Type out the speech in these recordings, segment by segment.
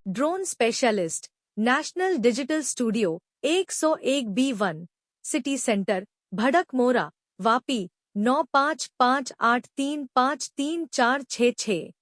Drone specialist national digital studio 101B1 city centre Bhadakmora Vapi 9558353466।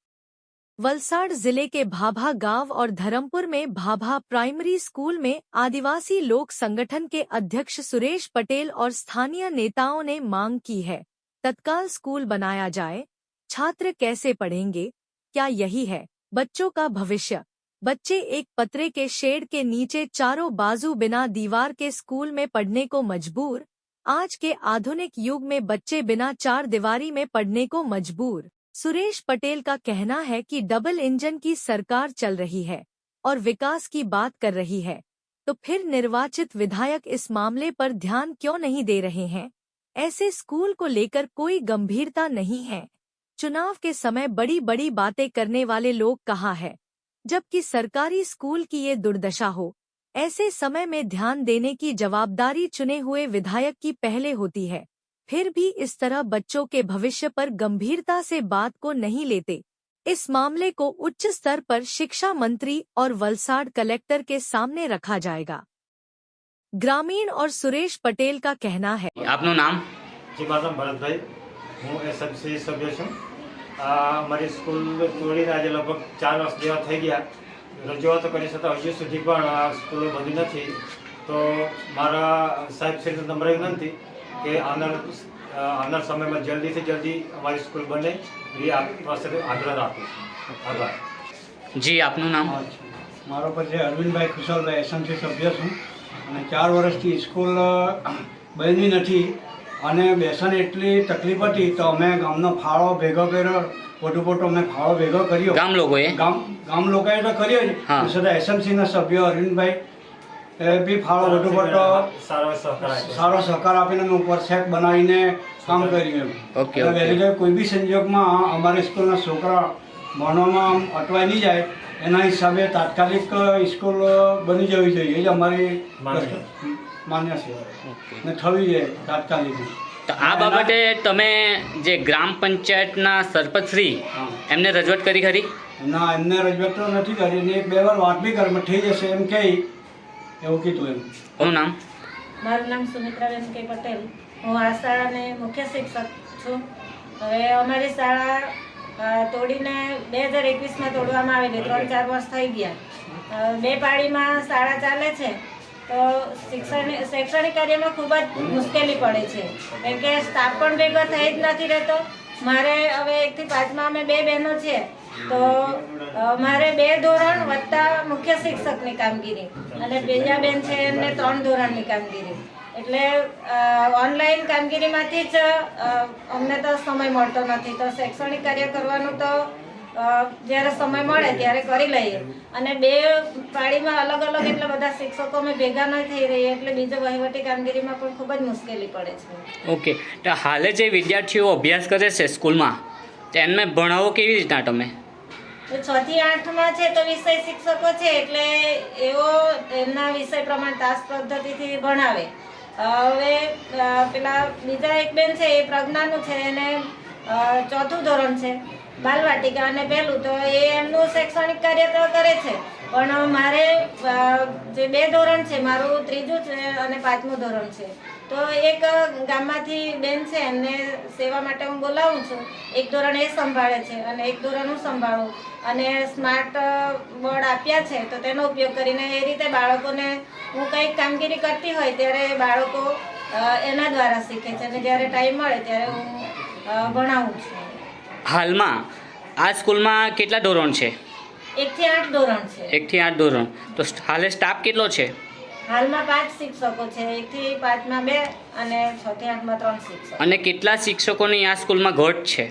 Valsad जिले के भाभा गांव और धरमपुर में भाभा प्राइमरी स्कूल में आदिवासी लोक संगठन के अध्यक्ष सुरेश पटेल और स्थानीय नेताओं ने मांग की है, तत्काल स्कूल बनाया जाए। छात्र कैसे पढ़ेंगे? क्या यही है बच्चों का भविष्य? बच्चे एक पतरे के शेड के नीचे चारों बाजू बिना दीवार के स्कूल में पढ़ने को मजबूर। आज के आधुनिक युग में बच्चे बिना चार दीवारी में पढ़ने को मजबूर। सुरेश पटेल का कहना है कि डबल इंजन की सरकार चल रही है और विकास की बात कर रही है, तो फिर निर्वाचित विधायक इस मामले पर ध्यान क्यों नहीं दे रहे हैं? ऐसे स्कूल को लेकर कोई गंभीरता नहीं है। चुनाव के समय बड़ी बड़ी बातें करने वाले लोग कहाँ है, जबकि सरकारी स्कूल की ये दुर्दशा हो। ऐसे समय में ध्यान देने की जवाबदारी चुने हुए विधायक की पहले होती है, फिर भी इस तरह बच्चों के भविष्य पर गंभीरता से बात को नहीं लेते। इस मामले को उच्च स्तर पर शिक्षा मंत्री और वलसाड़ कलेक्टर के सामने रखा जाएगा। ग्रामीण और सुरेश पटेल का कहना है। आपનું નામ? जी, મારું નામ ભરતભાઈ, હું એસએમસી સભ્ય છું। મારી સ્કૂલ તોડીને આજે લગભગ 4 વર્ષ જેવા થઈ ગયા। રજૂઆતો કરી છતાં હજુ સુધી પણ આ સ્કૂલો બની નથી। તો મારા સાહેબશ્રીને નમ્ર વિનંતી કે આવનાર સમયમાં જલ્દીથી જલ્દી અમારી સ્કૂલ બને એ આપની પાસે આગ્રહ રાખું છું। આભાર। જી, આપનું નામ? મારો પરિચય અરવિંદભાઈ કુશલભાઈ, એસએમસી સભ્ય છું અને 4 વર્ષથી સ્કૂલ બની નથી અને બેસન એટલી તકલીફ હતી તો અમે ગામનો ફાળો ભેગો કર્યો, મોટો અમે ફાળો ભેગો કર્યો ગામ લોકોએ તો કર્યો જ। છતાં એસએમસીના સભ્યો અરવિંદભાઈ બી ફાળો મોટો સારો સહકાર આપીને અમે ઉપર શેક બનાવીને કામ કર્યું એમ। વહેલી કોઈ બી સંજોગમાં અમારી સ્કૂલના છોકરા ભણવામાં અટવાઈ નહીં જાય એના હિસાબે તાત્કાલિક સ્કૂલ બની જવી જોઈએ એ જ અમારી માન્ય છે ને થવી જોઈએ તાત્કાલિક। તો આ બાબતે તમે જે ગ્રામ પંચાયતના સરપંચશ્રી એમને રજૂઆત કરી ખરી? ના, એમને રજૂઆત તો નથી કરી ને 1-2 વાર વાત બી કરી, થઈ જશે એમ કહી એવું કીધું એમ। કોનું નામ? મારું નામ સુમિત્રાબેન કે પટેલ, હું આ શાળાને મુખ્ય શિક્ષક છું। હવે અમારી શાળા તોડીને 2021માં તોડવામાં આવેલી, 3-4 વર્ષ થઈ ગયા। 2 પાળીમાં શાળા ચાલે છે તો શૈક્ષણિક કાર્યમાં ખૂબ જ મુશ્કેલી પડે છે, કેમ કે સ્ટાફ પણ ભેગો થઈ જ નથી રહેતો। મારે હવે 1 થી 5માં અમે 2 બહેનો છે તો મારે 2 ધોરણ વત્તા મુખ્ય શિક્ષકની કામગીરી અને બીજા બેન છે એમને 3 ધોરણની કામગીરી, એટલે ઓનલાઈન કામગીરીમાંથી જ અમને તો સમય મળતો નથી। તો શૈક્ષણિક કાર્ય કરવાનું તો જ્યારે સમય મળે ત્યારે કરી લઈએ અને 2 પાળીમાં અલગ અલગ એટલા બધા શિક્ષકો અમે ભેગા ન થઈ રહીએ એટલે બીજો વહીવટી કામગીરીમાં પણ ખૂબ જ મુશ્કેલી પડે છે। ઓકે, તો હાલે જે વિદ્યાર્થીઓ અભ્યાસ કરે છે સ્કૂલમાં તો એમને ભણાવો કેવી રીતના તમે? 6 થી 8માં છે તો વિષય શિક્ષકો છે એટલે એવો એમના વિષય પ્રમાણે તાસ પદ્ધતિથી ભણાવે। હવે પેલા બીજા એક બેન છે એ પ્રજ્ઞાનું છે, એને 4થું ધોરણ છે, બાલવાટિકા અને પહેલું, તો એ એમનું શૈક્ષણિક કાર્ય તો કરે છે પણ મારે જે 2 ધોરણ છે, મારું 3જું છે અને 5મું ધોરણ છે, તો એક ગામમાંથી બેન છે એમને સેવા માટે હું બોલાવું છું। 1 ધોરણ એ સંભાળે છે અને 1 ધોરણ હું સંભાળું અને સ્માર્ટ બોર્ડ આપ્યા છે તો તેનો ઉપયોગ કરીને એ રીતે બાળકોને હું કંઈક કામગીરી કરતી હોય ત્યારે બાળકો એના દ્વારા શીખે છે અને જ્યારે ટાઈમ મળે ત્યારે હું ભણાવું છું। હાલમાં આ સ્કૂલમાં કેટલા ધોરણ છે? 1 થી 8 ધોરણ છે। 1 થી 8 ધોરણ, તો હાલે સ્ટાફ કેટલો છે? હાલમાં 5 શિક્ષકો છે, 1 થી 5માં 2 અને 6 થી 8માં 3 શિક્ષકો। અને કેટલા શિક્ષકોની આ સ્કૂલમાં ઘટ છે?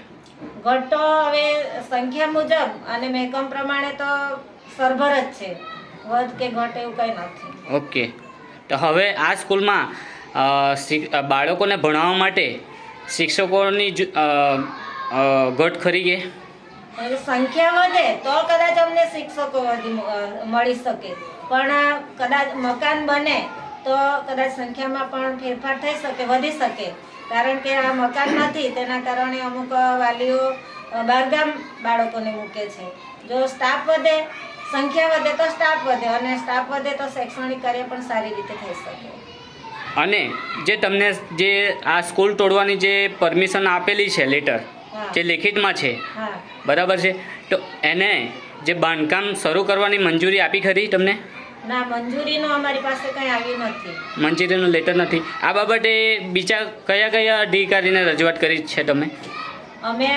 ઘટ તો હવે સંખ્યા મુજબ અને મહેકમ પ્રમાણે તો સરભર જ છે, વધ કે ઘટ એવું કંઈ નથી। ઓકે, તો હવે આ સ્કૂલમાં બાળકોને ભણાવવા માટે શિક્ષકોની ઘટ ખરી કે? સંખ્યા વધે તો કદાચ અમને શિક્ષકો મળી શકે, પણ કદાચ મકાન બને તો કદાચ સંખ્યામાં પણ ફેરફાર થઈ શકે, વધી શકે. કારણ કે આ મકાન નથી, તેના કારણે અમુક વાલીઓ બહારગામ બાળકોને મૂકે છે. જો સ્ટાફ વધે, સંખ્યા વધે તો સ્ટાફ વધે, અને સ્ટાફ વધે તો શૈક્ષણિક કાર્ય પણ સારી રીતે થઈ શકે. અને જે તમને જે આ સ્કૂલ તોડવાની જે પરમિશન આપેલી છે લેટર, જે લેખિતમાં છે, બરાબર છે, તો એને જે બાંધકામ શરૂ કરવાની મંજૂરી આપી ખરી તમને? ના, મંજૂરીનું અમારી પાસે કંઈ આવ્યું નથી. મંજૂરીનું લેટર નથી. આ બાબતે બીજા કયા કયા અધિકારીને રજૂઆત કરી છે તમે? અમે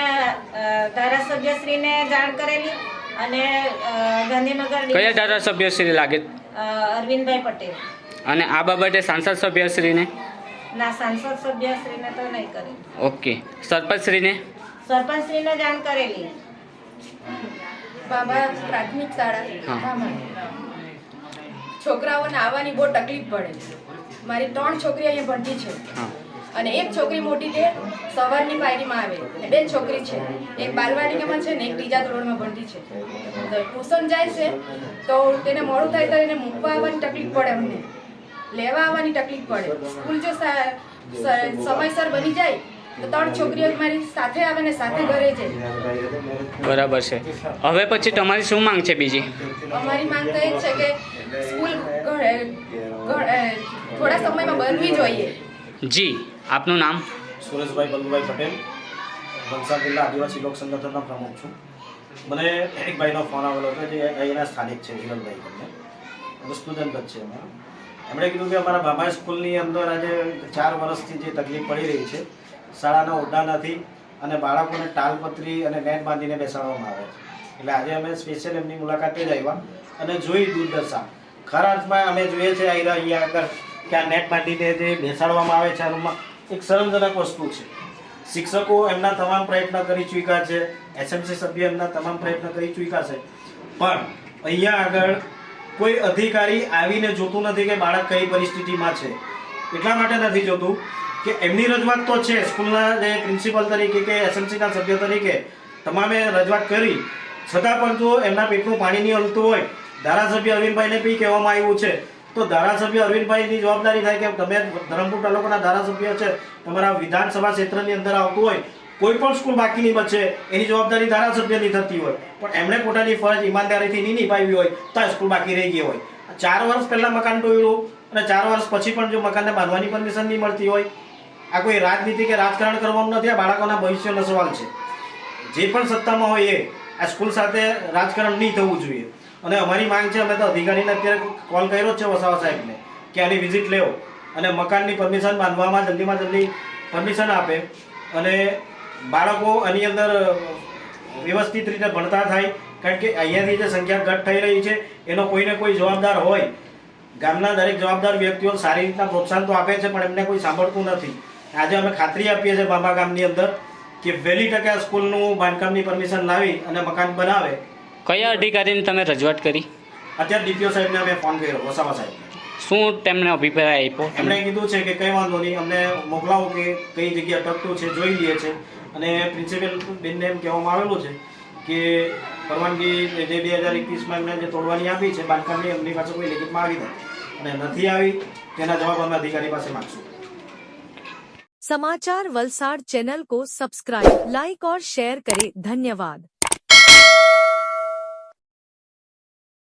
ધારાસભ્યશ્રીને જાણ કરેલી, અને ગાંધીનગર કયા ધારાસભ્યશ્રી લાગે? અરવિંદભાઈ પટેલ. અને આ બાબતે સાંસદ સભ્યશ્રીને? ના, સાંસદ સભ્યશ્રીને તો નહીં કરી. ઓકે. સરપંચશ્રીને? સરપંચશ્રીને જાણ કરેલી. બાબા પ્રાથમિક શાળા છોકરાઓને આવવાની બહુ તકલીફ પડે. મારી 3 છોકરી અહીંયા ભણતી છે, અને એક છોકરી મોટી તે સવારની પાયરીમાં આવે, અને 2 છોકરી છે, એક બાલવાડીમાં છે ને એક 3જા ધોરણમાં ભણતી છે. ટ્યુશન જાય છે તો તેને મોડું થાય તો એને મૂકવા આવવાની તકલીફ પડે, અમને લેવા આવવાની તકલીફ પડે. સ્કૂલ જો સમયસર બની જાય તો 3 છોકરીઓ મારી સાથે આવે ને સાથે ઘરે જાય. બરાબર છે. હવે પછી તમારી શું માંગ છે બીજી? અમારી માંગ તો એ જ છે કે સ્કૂલ થોડા સમયમાં બનવી જોઈએ. જી, આપનું નામ? સુરેશભાઈ બલ્લુભાઈ પટેલ, વલસાડ જિલ્લા આદિવાસી લોક સંગઠનના પ્રમુખ છું. મને એક ભાઈનો ફોન આવેલો હતો, જે અહીંના સ્થાનિક છે, વિરલભાઈ કરીને સ્ટુડન્ટ જ છે. એમણે કીધું કે અમારા બાબા સ્કૂલની અંદર આજે 4 વર્ષથી જે તકલીફ પડી રહી છે, શાળાના ઓરડા નથી, અને બાળકોને તાલપત્રી અને નેટ બાંધીને બેસાડવામાં આવે છે. એટલે આજે અમે સ્પેશિયલ એમની મુલાકાતે જ આવ્યા અને જોઈ દુર્દશા. ખરા અર્થમાં અમે જોઈએ છીએ અહીંયા આગળ કે આ નેટ બાંધીને જે બેસાડવામાં આવે છે આ રૂમમાં, એક શરમજનક વસ્તુ છે. શિક્ષકો એમના તમામ પ્રયત્ન કરી ચૂક્યા છે, એસએમસી સભ્ય એમના તમામ પ્રયત્ન કરી ચૂક્યા છે, પણ અહીંયા આગળ કોઈ અધિકારી આવીને જોતું નથી કે બાળક કઈ પરિસ્થિતિમાં છે. એટલા માટે નથી જોતું કે એમની રજૂઆત તો છે, સ્કૂલના જે પ્રિન્સિપલ તરીકે કે એસએમસીના સભ્ય તરીકે તમામે રજૂઆત કરી, છતાં પણ જો એમના પેટનું પાણી નહીં હલતું હોય, ધારાસભ્ય અરવિંદભાઈને બી કહેવામાં આવ્યું છે, તો ધારાસભ્ય અરવિંદભાઈની જવાબદારી થાય કે તમે ધરમપુર તાલુકાના ધારાસભ્ય છે, તમારા વિધાનસભા ક્ષેત્રની અંદર આવતું હોય, કોઈ પણ સ્કૂલ બાકી નહીં બચે એની જવાબદારી ધારાસભ્યની થતી હોય, પણ એમણે પોતાની ફરજ ઈમાનદારીથી નહીં નિભાવી હોય તો સ્કૂલ બાકી રહી ગઈ હોય. 4 વર્ષ પહેલાં મકાન તોડ્યું અને 4 વર્ષ પછી પણ જો મકાનને બાંધવાની પરમિશન નહીં મળતી હોય, આ કોઈ રાજનીતિ કે રાજકારણ કરવાનું નથી, આ બાળકોના ભવિષ્યનો સવાલ છે. જે પણ સત્તામાં હોય એ આ સ્કૂલ સાથે રાજકારણ નહીં થવું જોઈએ. અને અમારી માંગ છે, અમે તો અધિકારીને અત્યારે કોલ કર્યો જ છે વસાવા સાહેબને કે આની વિઝિટ લેવો અને મકાનની પરમિશન બાંધવામાં જલ્દીમાં જલ્દી પરમિશન આપે, અને બાળકો આની અંદર વ્યવસ્થિત રીતે ભણતા થાય. કારણ કે અહીંયાથી જે સંખ્યા ઘટ થઈ રહી છે એનો કોઈને કોઈ જવાબદાર હોય. ગામના દરેક જવાબદાર વ્યક્તિઓ સારી રીતના પ્રોત્સાહન તો આપે છે, પણ એમને કોઈ સાંભળતું નથી. આજે અમે ખાતરી આપીએ છીએ બાબા ગામની અંદર કે વહેલી તકે આ સ્કૂલનું બાંધકામની પરમિશન લાવી અને મકાન બનાવે. કયા અધિકારીને તમે રજૂઆત કરી? અત્યારે ડીપીઓ સાહેબને અમે ફોન કર્યો, વસાવા સાહેબ. શું તેમને અભિપ્રાય આપ્યો? એમણે કીધું છે કે કંઈ વાંધો નહીં, અમને મોકલાવો કે કઈ જગ્યા અટકતું છે જોઈ લઈએ છે. અને પ્રિન્સિપલ બેનને એમ કહેવામાં આવેલું છે કે પરવાનગી જે 2021માં એમને જે તોડવાની આપી છે બાંધકામની, એમની પાસે કોઈ લેખિતમાં આવી નથી અને નથી આવી, તેના જવાબ અમે અધિકારી પાસે માંગશું. समाचार वलसाड चैनल को सब्सक्राइब, लाइक और शेयर करें. धन्यवाद.